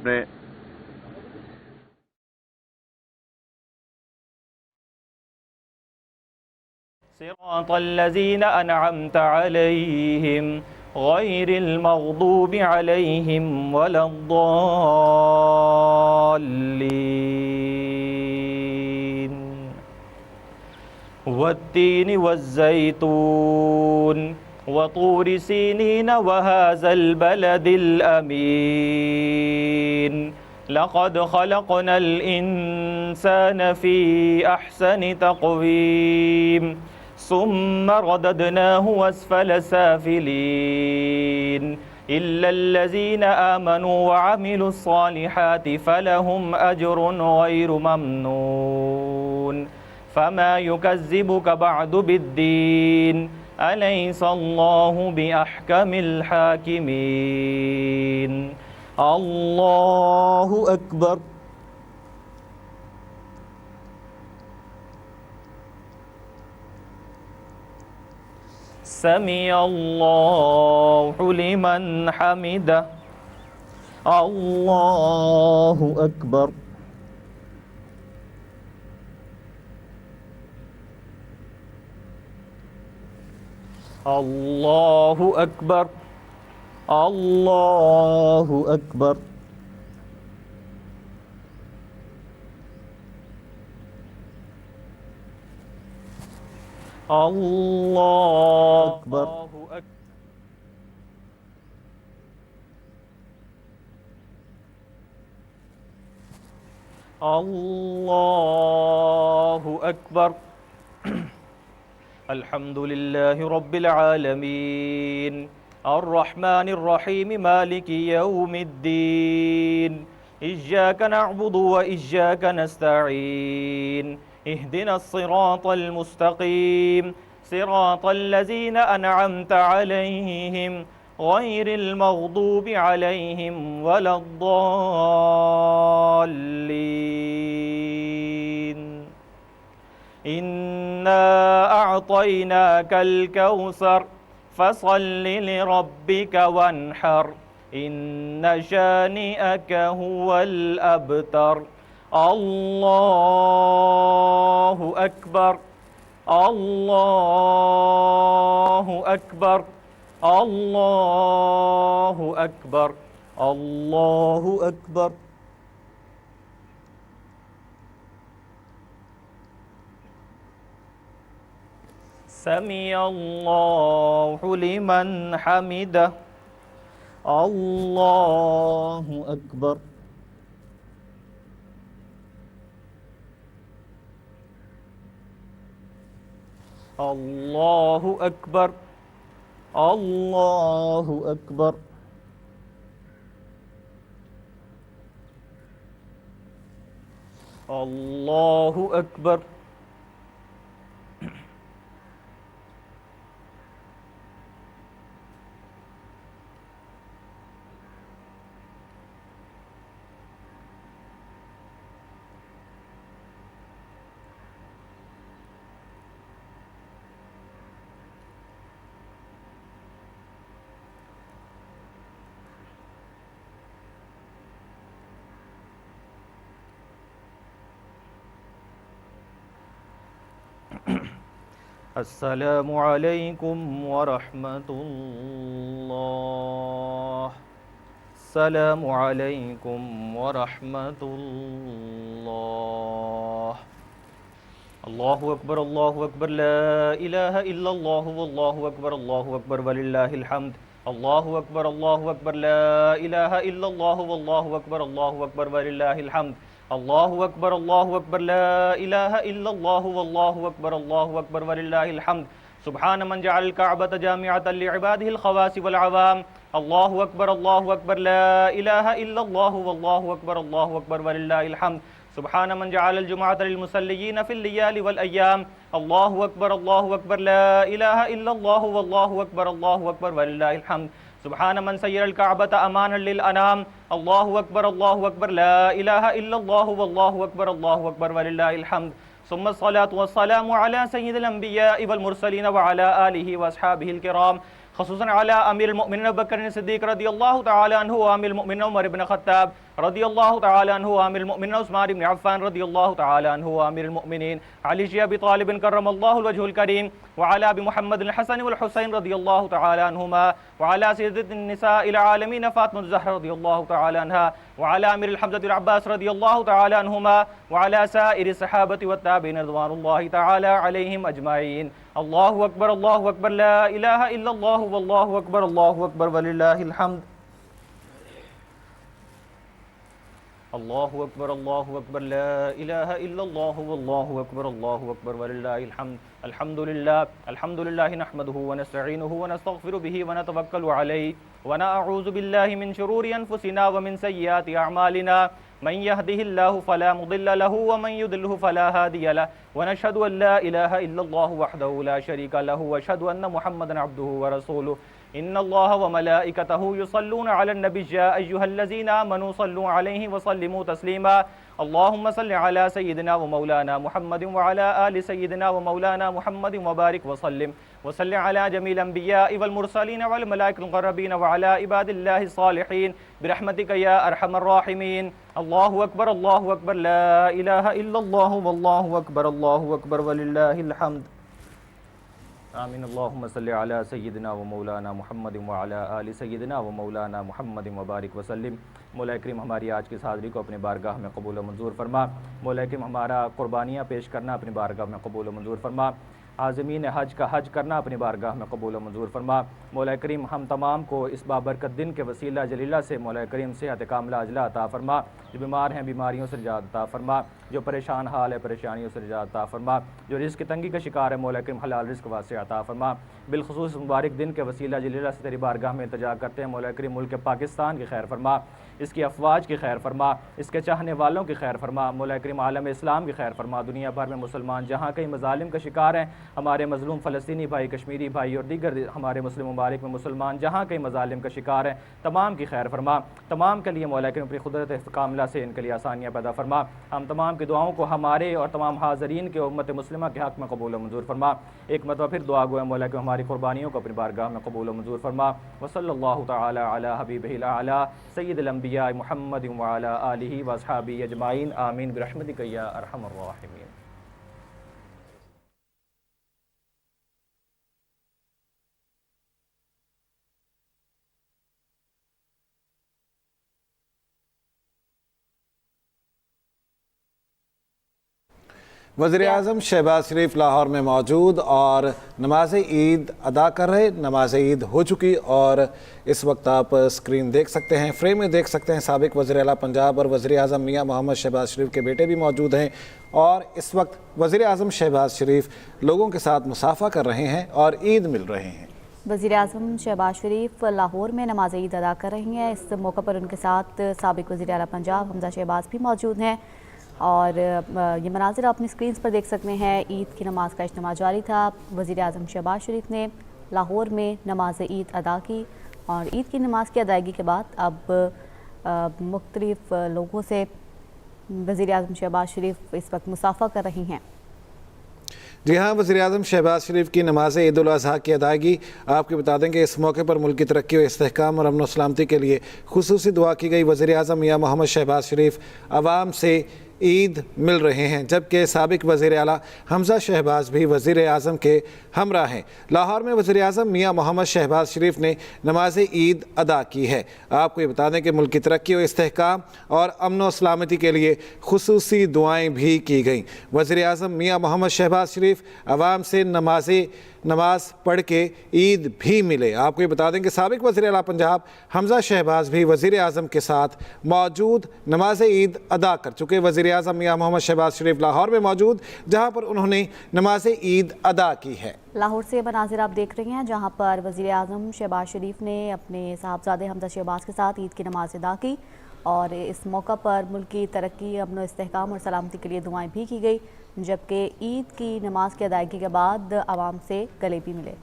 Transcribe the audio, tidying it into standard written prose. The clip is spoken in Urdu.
اپنے صراط الذين أنعمت عليهم غير المغضوب عليهم ولا الضالين والتين والزيتون وطور سينين وهذا البلد الأمين لقد خلقنا الإنسان في أحسن تقويم ثم رددناه أسفل سافلين إلا الذين آمنوا وعملوا الصالحات فلهم أجر غير ممنون فما يكذبك بعد بالدين أليس الله بأحكم الحاكمين الله أكبر سمع الله لمن حمده الله أكبر الله أكبر الله أكبر الله أكبر الله أكبر الحمد لله رب العالمين الرحمن الرحيم مالك يوم الدين إياك نعبد وإياك نستعين اهدنا الصراط المستقيم صراط الذين أنعمت عليهم غير المغضوب عليهم ولا الضالين إنا أعطيناك الكوثر فصل لربك وانحر إن شانئك هو الأبتر الله أكبر الله أكبر الله أكبر الله أكبر سمع الله لمن حمده الله أكبر الله أكبر الله أكبر الله أكبر السلام علیکم ورحمۃ اللہ السلام علیکم ورحمۃ اللہ اللہ اکبر لا الہ الا اللہ واللہ اکبر وللہ الحمد اللہ اکبر لا الہ الا اللہ واللہ اکبر وللہ الحمد اللہ اکبر لا الہ الا اللہ واللہ اکبر وللہ الحمد سبحان من جعل الکعبۃ جامعۃ لعبادہ الخواص والعوام اللہ اکبر لا الہ الا اللہ واللہ اکبر وللہ الحمد سبحان من جعل الجمعۃ للمصلیین فی اللیال والایام اللہ اکبر لا الہ الا اللہ واللہ اکبر وللہ الحمد سبحان من سیر الکعبۃ امانا للانام اللہ اکبر لا الہ الا اللہ واللہ اکبر وللہ الحمد ثم الصلاة والسلام على سید الانبیاء والمرسلین وعلى آلہ واصحابہ الکرام خصوصاً على امیر المؤمنین ابو بکر صدیق رضی اللہ تعالی عنہ وامیر المؤمنین عمر بن خطاب رضی اللہ تعالی عنہ وامیر المؤمنین عثمان بن عفان رضی اللہ تعالی عنہ وامیر المؤمنین علی بن ابی طالب کرم اللہ الوجہ الکریم وعلى ابي محمد الحسن والحسين رضي الله تعالى عنهما وعلى سيدة النساء العالمين فاطمة الزهراء رضي الله تعالى عنها وعلى امير الحمزة العباس رضي الله تعالى عنهما وعلى سائر الصحابة والتابعين رضوان الله تعالى عليهم اجمعين. الله اکبر لا الہ الا اللہ واللہ اکبر وللہ الحمد. اللہ اکبر لا الہ الا اللہ واللہ اکبر وللہ الحمد. الحمد للہ نحمده ونستعینه ونستغفر به ونتوکل علیہ ونعوذ باللہ من شرور انفسنا ومن سیئات اعمالنا من يهده الله فلا مضل له ومن يضلل فلا هادي له ونشهد ان لا اله الا الله وحده لا شريك له واشهد ان محمدا عبده ورسوله. ان الله وملائكته يصلون على النبي يا ايها الذين امنوا صلوا عليه وسلموا تسليما. اللهم صل على سيدنا ومولانا محمد وعلى آل سيدنا ومولانا محمد وبارك وصل على جميع الأنبياء والمرسلين والملائكة المقربين وعلى عباد الله الصالحين برحمتك يا أرحم الراحمين. الله أكبر لا إله إلا الله والله أكبر ولله الحمد. آمین. اللہم صلی علی سیدنا و مولانا محمد وعلی آل سیدنا و مولانا محمد وبارک وسلم. مولا کریم ہماری آج کی اس حاضری کو اپنے بارگاہ میں قبول و منظور فرما. مولا کریم ہمارا قربانیاں پیش کرنا اپنی بارگاہ میں قبول و منظور فرما. عازمین حج کا حج کرنا اپنی بارگاہ میں قبول و منظور فرما. مولا کریم ہم تمام کو اس بابرکت دن کے وسیلہ جلیلہ سے مولا کریم صحت کاملہ عاجلہ عطا فرما. جو بیمار ہیں بیماریوں سے نجات عطا فرما. جو پریشان حال ہے پریشانیوں سے نجات عطا فرما. جو رزق کی تنگی کا شکار ہے مولا کریم حلال رزق واسع عطا فرما. بالخصوص مبارک دن کے وسیلہ جلیلہ سے تیری بارگاہ میں التجا کرتے ہیں مولا کریم ملک پاکستان کی خیر فرما. اس کی افواج کی خیر فرما. اس کے چاہنے والوں کی خیر فرما. مولا کریم عالم اسلام کی خیر فرما. دنیا بھر میں مسلمان جہاں کئی مظالم کا شکار ہیں ہمارے مظلوم فلسطینی بھائی کشمیری بھائی اور دیگر ہمارے مسلم ممالک میں مسلمان جہاں کئی مظالم کا شکار ہیں تمام کی خیر فرما. تمام کے لیے مولا کریم اپنی قدرت کاملہ سے ان کے لیے آسانیاں پیدا فرما. ہم تمام کی دعاؤں کو ہمارے اور تمام حاضرین کے امت مسلمہ کے حق میں قبول و منظور فرما. ایک مرتبہ پھر دعا گو ہے مولا کہ ہماری قربانیوں کو اپنی بارگاہ میں قبول و منظور فرما. وصلی اللہ تعالی علی حبیبہ الاعلی سید الانبیاء محمد وعلی آلہ واصحابہ اجمعین. آمین برحمتک یا ارحم الراحمین. وزیراعظم شہباز شریف لاہور میں موجود اور نماز عید ادا کر رہے. نماز عید ہو چکی اور اس وقت آپ اسکرین دیکھ سکتے ہیں، فریم میں دیکھ سکتے ہیں سابق وزیر اعلیٰ پنجاب اور وزیر اعظم میاں محمد شہباز شریف کے بیٹے بھی موجود ہیں. اور اس وقت وزیر اعظم شہباز شریف لوگوں کے ساتھ مصافحہ کر رہے ہیں اور عید مل رہے ہیں. وزیر اعظم شہباز شریف لاہور میں نماز عید ادا کر رہی ہیں. اس موقع پر ان کے ساتھ سابق وزیر اعلیٰ پنجاب حمزہ شہباز بھی موجود ہیں اور یہ مناظر آپ اپنی اسکرینز پر دیکھ سکتے ہیں. عید کی نماز کا اجتماع جاری تھا. وزیر اعظم شہباز شریف نے لاہور میں نماز عید ادا کی اور عید کی نماز کی ادائیگی کے بعد اب مختلف لوگوں سے وزیر اعظم شہباز شریف اس وقت مصافحہ کر رہی ہیں. جی ہاں، وزیر اعظم شہباز شریف کی نماز عید الاضحیٰ کی ادائیگی. آپ کو بتا دیں کہ اس موقع پر ملک کی ترقی و استحکام اور امن و سلامتی کے لیے خصوصی دعا کی گئی. وزیر اعظم میاں محمد شہباز شریف عوام سے عید مل رہے ہیں، جبکہ سابق وزیر اعلیٰ حمزہ شہباز بھی وزیر اعظم کے ہمراہ ہیں. لاہور میں وزیر اعظم میاں محمد شہباز شریف نے نماز عید ادا کی ہے. آپ کو یہ بتا دیں کہ ملک کی ترقی و استحکام اور امن و سلامتی کے لیے خصوصی دعائیں بھی کی گئیں. وزیر اعظم میاں محمد شہباز شریف عوام سے نماز پڑھ کے عید بھی ملے. آپ کو یہ بتا دیں کہ سابق وزیر اعلیٰ پنجاب حمزہ شہباز بھی وزیر اعظم کے ساتھ موجود نماز عید ادا کر چکے. وزیر اعظم میاں محمد شہباز شریف لاہور میں موجود جہاں پر انہوں نے نماز عید ادا کی ہے. لاہور سے مناظر آپ دیکھ رہے ہیں جہاں پر وزیر اعظم شہباز شریف نے اپنے صاحبزادے حمزہ شہباز کے ساتھ عید کی نماز ادا کی اور اس موقع پر ملک کی ترقی، امن و استحکام اور سلامتی کے لیے دعائیں بھی کی گئی، جبکہ عید کی نماز کی ادائیگی کے بعد عوام سے گلے بھی ملے.